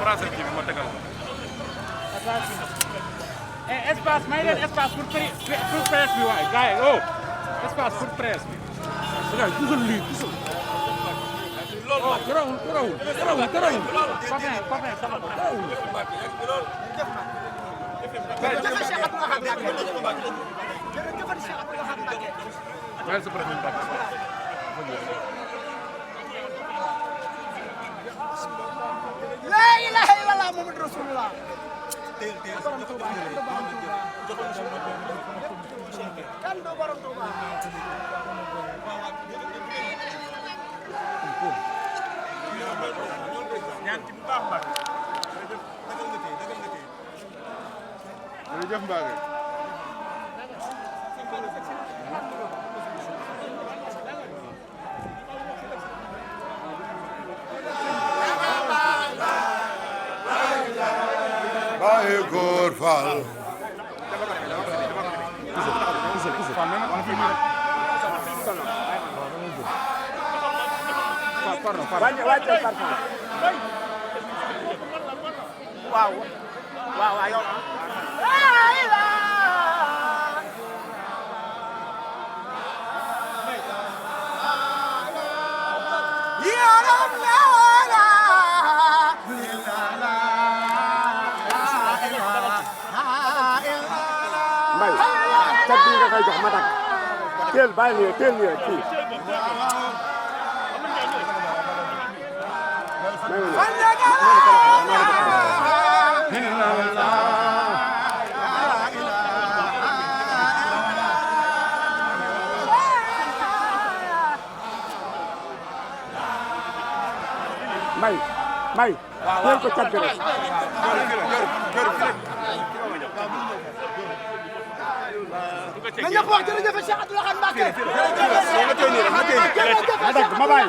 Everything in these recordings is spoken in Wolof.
tracé kii bi ma tegal ko. espace may leen espace pour presse bi waay gars yi oh espace pour presse bi. gars yi gisal lii gisal. oh garawul. Papin sama ko garawul. waaye sa premier Mbacke. La ilaha illallah Muhammadu Rasulullah. Kan do borom Touba. ñaan ci bu baax Mbacke. jërëjëf Mbacke. Baye Góor Fall. Waaw yow Mbay cat bi nga koy jox ma dakk teel bàyyi nii kii Mbay teel ko cat bi rek na ñëpp wax jërëjëf Cheikh Abdou Lahad Mbacké. ma dagg ma bàyyi.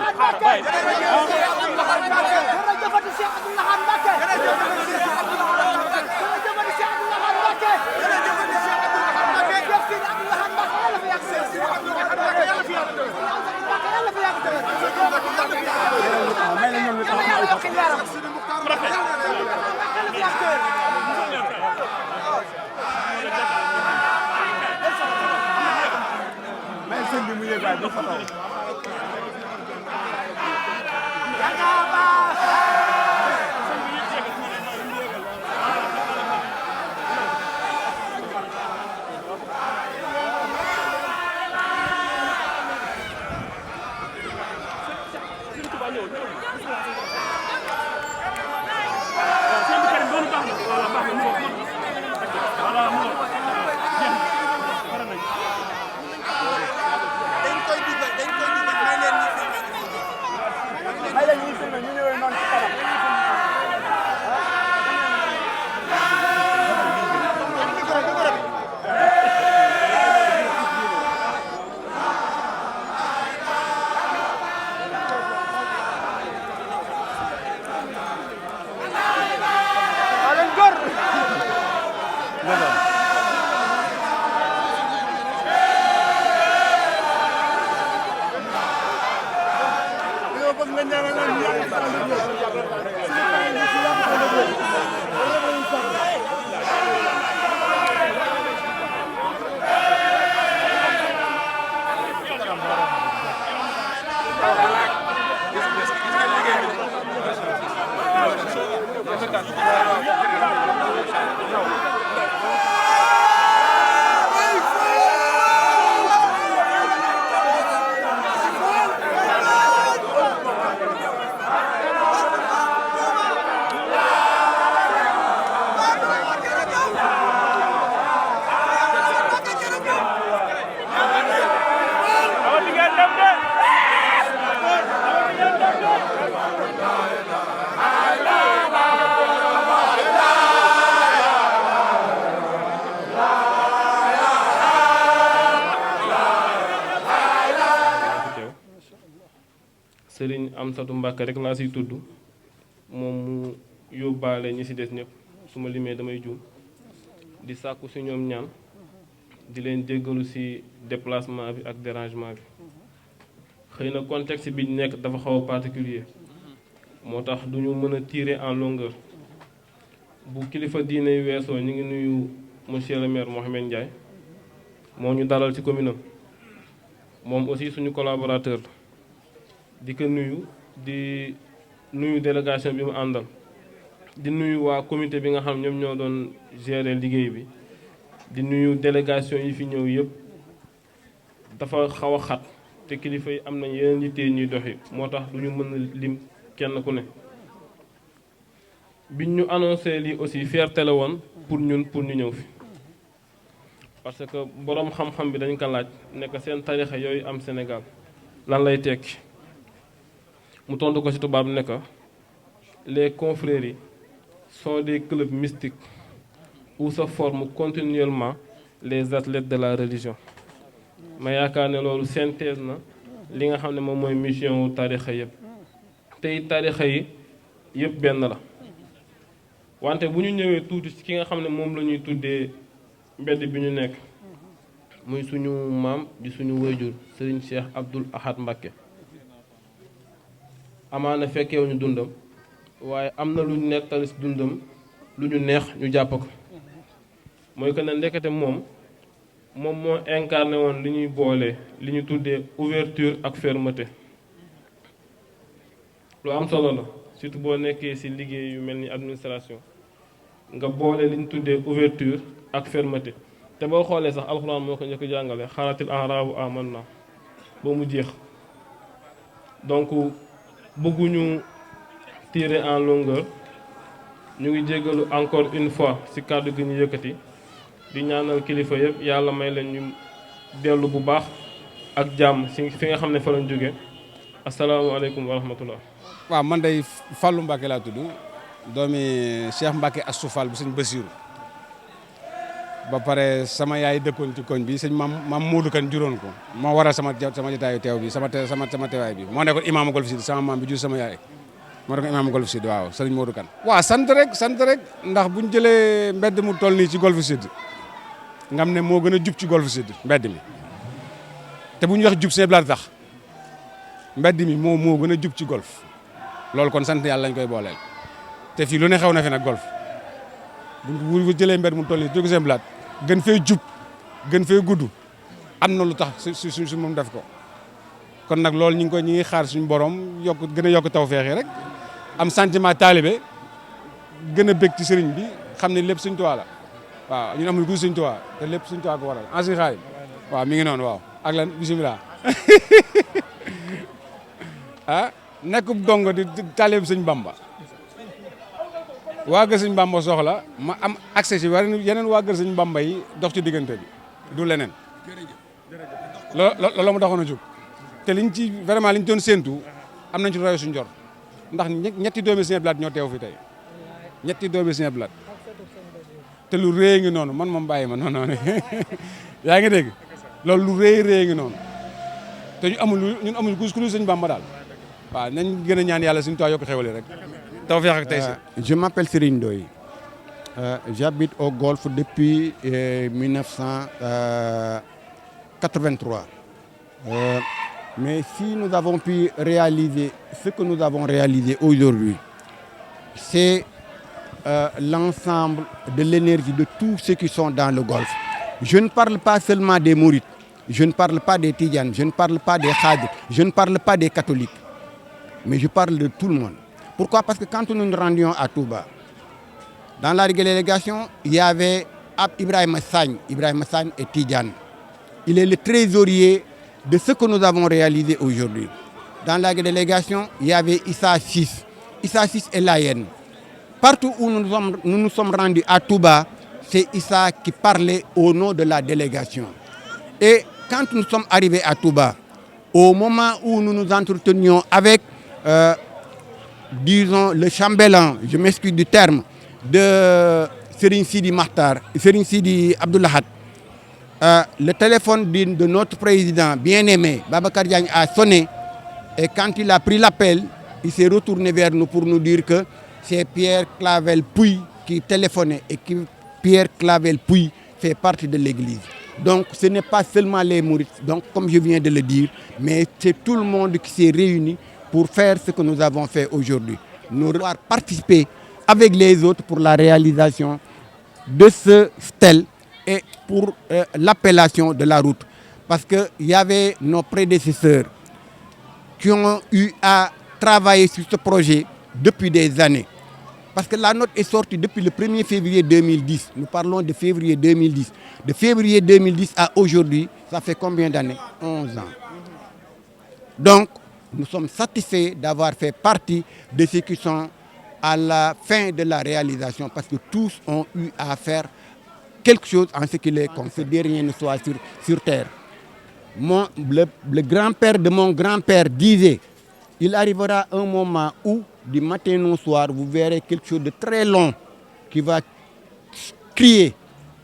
jërëjëfati Cheikh Abdou Lahad Mbacké. jërëjëfati Cheikh Abdou Lahad Mbacké. jërëjëfati Cheikh Abdou Lahad Mbacké. jërëjëfati Cheikh Abdou Lahad Mbacké. jërëjëf Sidi Abdou Lahad Mbacké yàlla fi yàgg. Sidi Abdou Lahad Mbacké yàlla fi yàgg. yàlla fi yàgg. yàlla yokk leeram. sëñ bi mu yëg waay ba fa taw Sëriñ Amsatu Mbàkke rek laa siy tudd moom mu yóbbaale ñi si des ñëpp su ma limee damay juum di sàkku si ñoom ñaan di leen jéggalu si déplacement bi ak dérangement bi xëy na contexte bi ñu nekk dafa xaw a particulier moo tax du ñu mën a tirer en longueur bu kilifa diine yi weesoo ñu ngi nuyu monsieur le maire Mohamed Ndiaye moo ñu dalal ci commune am moom aussi suñu collaborateur di ko nuyu di nuyu délégation bi mu àndal di nuyu waa comité bi nga xam ñoom ñoo doon gérer liggéey bi di nuyu délégation yi fi ñëw yëpp dafa xaw a xat te kilifa yi am nañ yeneen yitte ñuy doxi moo tax du ñu mën a lim kenn ku ne biñ ñu annoncé lii aussi fierté la woon pour ñu ñëw fi parce que boroom xam-xam bi dañ ko laaj nekk seen tarixa yooyu am Sénégal lan lay tekki mu tontu ko ci tubaab ne que les confréries sont des clubs mystiques où se forment continuellement les athlètes de la religion ma yaakaar ne loolu synthèse na li nga xam ne moom mooy mission wu tarixa yëpp tey tarixa yi yëpp benn la wante bu ñu ñëwee tuuti ci ki nga xam ne moom la ñuy tuddee mbedd bi ñu nekk muy suñu maam di suñu wayjur Serigne Cheikh Abdoul Ahad Mbacké amaana fekkewuñu dundam waaye am na lu ñu nettali ci dundam lu ñu neex ñu jàpp ko mooy que ne ndekete moom moo incarné woon li ñuy boole li ñu tuddee ouverture ak fermeté lu am solo la surtout boo nekkee ci liggéey yu mel ni administration nga boole li ñu tuddee ouverture ak fermeté te boo xoolee sax alxuraan moo ko njëkk jàngale xaalatil araabu amanna ba mu jeex donc bëgguñu tirer en longueur ñu ngi jéggalu encore une fois ci kàddu gi ñu yëkkati di ñaanal kilifa yëpp yàlla may leen ñu dellu bu baax ak jàmm ci fi nga xam ne fa lañ jóge asalaamaaleykum wa rahmatullah. waaw man day Fallou Mbacké laa tudd doomi Cheikh Mbacké Astou Fall bu sëñ Bassirou ba pare sama yaay dëkkoon ci koñ bi sëñ maam Modou Kane juróon ko moo waral sama jotaayu teew bi sama teewaay bi moo nekkoon imaamu Golf Sud sama maam bi jur sama yaay moo nekkoon imaamu Golf Sud waaw sëñ Modou Kane. waaw sant rek ndax bu ñu jëlee mbedd mu toll nii ci Golf Sud nga xam ne moo gën a jub ci Golf Sud mbedd mi te bu ñu wax jub seen tax mbedd mi moo gën a jub ci golf loolu kon sant yàlla lañ koy booleel te fii lu ne xew na fi nag golf bu jëlee mbedd mu toll nii jóge seen blaat gën fee jub gën fee gudd am na lu tax su moom def ko kon nag loolu ñu ngi xaar suñu borom gën a yokk tawfeex rek am sentiment taalibe gën a bég ci sëriñ bi xam ne lépp Sëriñ Tuubaa la waaw ñun amul ku Sëriñ Tuubaa te lépp Sëriñ Tuubaa ko waral ancien xaay waaw mi ngi noonu waaw ak lan bisimilah ah nekkub dongo di taalibe Sëriñ Bamba waa kër Sëriñ Bamba soxla ma am accès ci yeneen waa kër Sëriñ Bamba yi dox ci diggante bi du leneen loolu mu taxoon a jóg te liñ ci vraiment liñ doon séentu am nañ ci royo suñu jor ndax ñetti doomi Sëriñ Abdou Lahad ñoo teew fi tey ñetti doomi Sëriñ Abdou Lahad te lu rëy ngi noonu man moom bàyyi ma noonu yaa ngi dégg loolu lu rëy ngi noonu te ñun amuñu ku dul Sëriñ Bamba daal waaw nañ gën a ñaan yàlla suñu toit yokk xewale rek tawfeex ak tey Je m'appelle Serigne Ndoye. J'habite au Golfe depuis 1983. Mais si nous avons pu réaliser ce que nous avons réalisé aujourd'hui, c'est l'ensemble de l'énergie de tous ceux qui sont dans le Golfe. Je ne parle pas seulement des Mourides, je ne parle pas des Tidjanes, je ne parle pas des Khadres, je ne parle pas des catholiques, mais je parle de tout le monde. Pourquoi? Parce que quand nous nous rendions à Touba, dans la délégation, il y avait Ibrahim Sagne. Ibrahim Sagne est Tidjane. Il est le trésorier de ce que nous avons réalisé aujourd'hui. Dans la délégation, il y avait Issa Sis. Issa Sis est Layène. Partout où nous nous sommes rendus à Touba, c'est Issa qui parlait au nom de la délégation. Et quand nous sommes arrivés à Touba, au moment où nous nous entretenions avec, disons, le chambellan, je m'excuse du terme, de Serigne Sidi Makhtar, Serigne Sidi Abdoul Ahad, le téléphone de notre président bien-aimé, Babacar Diagne, a sonné. Et quand il a pris l'appel, il s'est retourné vers nous pour nous dire que c'est Pierre Clavel Pouy qui téléphonait et que Pierre Clavel Pouy fait partie de l'église. Donc ce n'est pas seulement les mourides, donc comme je viens de le dire, mais c'est tout le monde qui s'est réuni pour faire ce que nous avons fait aujourd'hui. Nous avons participé avec les autres pour la réalisation de ce stèle et pour l'appellation de la route. Parce qu'il y avait nos prédécesseurs qui ont eu à travailler sur ce projet depuis des années. Parce que la note est sortie depuis le 1er février 2010. Nous parlons de février 2010. De février 2010 à aujourd'hui, ça fait combien d'années? 11 ans. Donc, nous sommes satisfaits d'avoir fait partie de ceux qui sont à la fin de la réalisation parce que tous ont eu à faire quelque chose en ce qui les concerne, rien ne soit sur terre. Le grand-père de mon grand-père disait, il arrivera un moment où, du matin au soir, vous verrez quelque chose de très long qui va crier.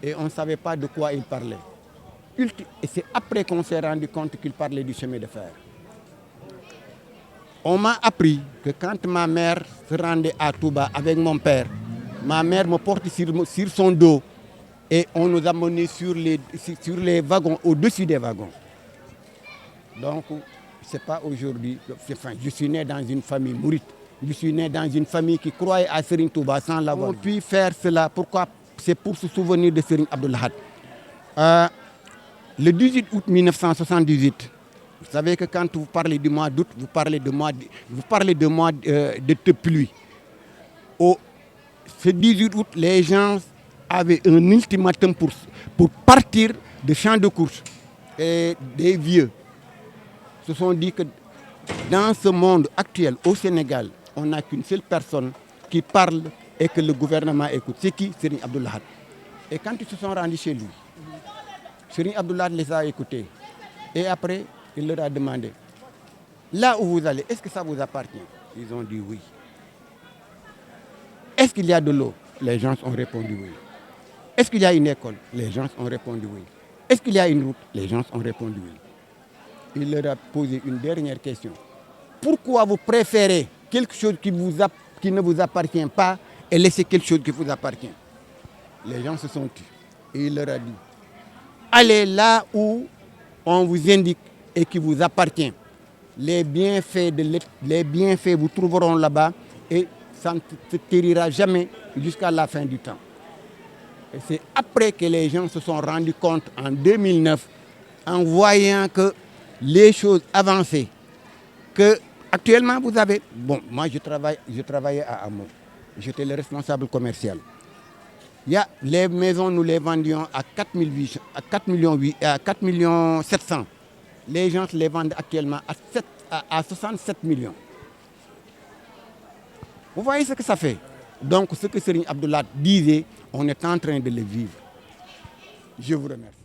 Et on ne savait pas de quoi il parlait. Et c'est après qu'on s'est rendu compte qu'il parlait du chemin de fer. On m'a appris que quand ma mère se rendait à Touba avec mon père, ma mère me portait sur son dos et on nous a menés sur les wagons, au-dessus des wagons. Donc, ce n'est pas aujourd'hui. Enfin, je suis né dans une famille mourite. Je suis né dans une famille qui croyait à Serigne Touba sans l'avoir. On peut faire cela. Pourquoi? C'est pour se souvenir de Serigne Abdou Lahad. Le 18 août 1978, vous savez que quand vous parlez du mois d'août, vous parlez de mois de pluie. Ce 18 août, les gens avaient un ultimatum pour partir de champs de course. Et des vieux se sont dit que dans ce monde actuel, au Sénégal, on n'a qu'une seule personne qui parle et que le gouvernement écoute. C'est qui? Serigne Abdou Lahad. Et quand ils se sont rendus chez lui, Serigne Abdou Lahad les a écoutés. Et après, il leur a demandé, là où vous allez, est-ce que ça vous appartient? Ils ont dit oui. Est-ce qu'il y a de l'eau? Les gens ont répondu oui. Est-ce qu'il y a une école? Les gens ont répondu oui. Est-ce qu'il y a une route? Les gens ont répondu oui. Il leur a posé une dernière question. Pourquoi vous préférez quelque chose qui ne vous appartient pas et laisser quelque chose qui vous appartient? Les gens se sont tus. Et il leur a dit, allez là où on vous indique et qui vous appartient. Les bienfaits vous trouveront là-bas et ça ne se térira jamais jusqu'à la fin du temps. Et c'est après que les gens se sont rendus compte en 2009, en voyant que les choses avançaient, que actuellement vous avez... Bon, moi je travaillais à Hamon, j'étais le responsable commercial. Les maisons, nous les vendions à 4 millions 700. Les gens les vendent actuellement à 67 millions. Vous voyez ce que ça fait? Donc ce que Serigne Abdou Lahad disait, on est en train de le vivre. Je vous remercie.